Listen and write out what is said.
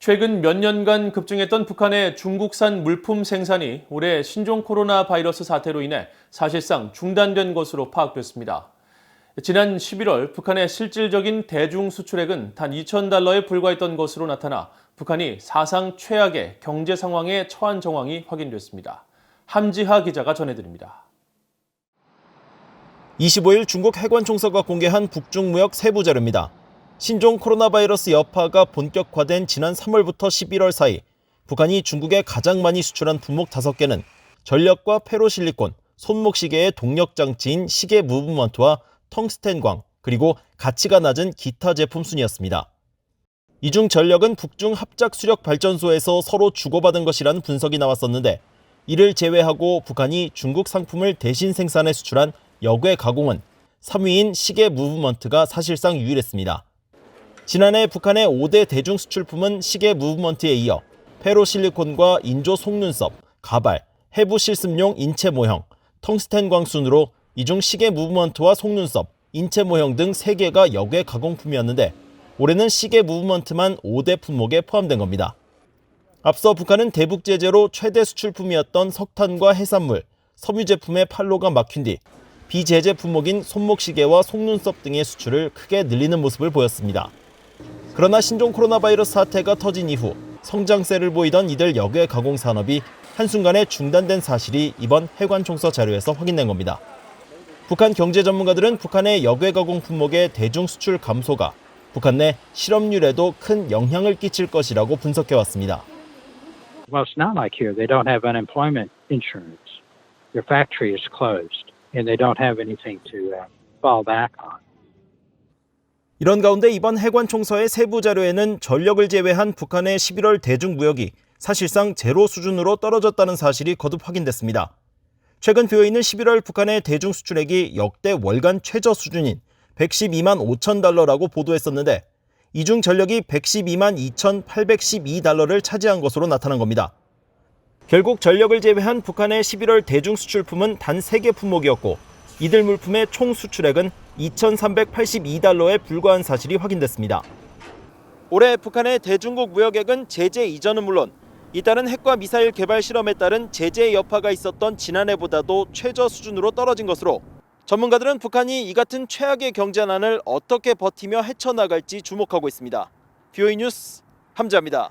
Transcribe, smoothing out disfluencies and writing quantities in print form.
최근 몇 년간 급증했던 북한의 중국산 물품 생산이 올해 신종 코로나 바이러스 사태로 인해 사실상 중단된 것으로 파악됐습니다. 지난 11월 북한의 실질적인 대중 수출액은 단 2,000달러에 불과했던 것으로 나타나 북한이 사상 최악의 경제 상황에 처한 정황이 확인됐습니다. 함지하 기자가 전해드립니다. 25일 중국 해관총서가 공개한 북중 무역 세부 자료입니다. 신종 코로나 바이러스 여파가 본격화된 지난 3월부터 11월 사이 북한이 중국에 가장 많이 수출한 품목 5개는 전력과 페로실리콘, 손목시계의 동력장치인 시계 무브먼트와 텅스텐광, 그리고 가치가 낮은 기타 제품 순이었습니다. 이 중 전력은 북중 합작 수력 발전소에서 서로 주고받은 것이라는 분석이 나왔었는데 이를 제외하고 북한이 중국 상품을 대신 생산해 수출한 역외 가공은 3위인 시계 무브먼트가 사실상 유일했습니다. 지난해 북한의 5대 대중 수출품은 시계 무브먼트에 이어 페로실리콘과 인조 속눈썹, 가발, 해부 실습용 인체 모형, 텅스텐광 순으로 이 중 시계 무브먼트와 속눈썹, 인체 모형 등 3개가 역외 가공품이었는데 올해는 시계 무브먼트만 5대 품목에 포함된 겁니다. 앞서 북한은 대북 제재로 최대 수출품이었던 석탄과 해산물, 섬유 제품의 판로가 막힌 뒤 비제재 품목인 손목시계와 속눈썹 등의 수출을 크게 늘리는 모습을 보였습니다. 그러나 신종 코로나 바이러스 사태가 터진 이후 성장세를 보이던 이들 역외 가공 산업이 한순간에 중단된 사실이 이번 해관총서 자료에서 확인된 겁니다. 북한 경제 전문가들은 북한의 역외 가공 품목의 대중 수출 감소가 북한 내 실업률에도 큰 영향을 끼칠 것이라고 분석해왔습니다. Well, it's not like here. They don't have unemployment insurance. Their factory is closed, and they don't have anything to fall back on. 이런 가운데 이번 해관총서의 세부 자료에는 전력을 제외한 북한의 11월 대중 무역이 사실상 제로 수준으로 떨어졌다는 사실이 거듭 확인됐습니다. 최근 비어있는 11월 북한의 대중 수출액이 역대 월간 최저 수준인 112만 5천 달러라고 보도했었는데 이 중 전력이 112만 2,812달러를 차지한 것으로 나타난 겁니다. 결국 전력을 제외한 북한의 11월 대중 수출품은 단 3개 품목이었고 이들 물품의 총 수출액은 2,382달러에 불과한 사실이 확인됐습니다. 올해 북한의 대중국 무역액은 제재 이전은 물론 이따른 핵과 미사일 개발 실험에 따른 제재 여파가 있었던 지난해보다도 최저 수준으로 떨어진 것으로 전문가들은 북한이 이 같은 최악의 경제난을 어떻게 버티며 헤쳐나갈지 주목하고 있습니다. BOE 뉴스 함지하입니다.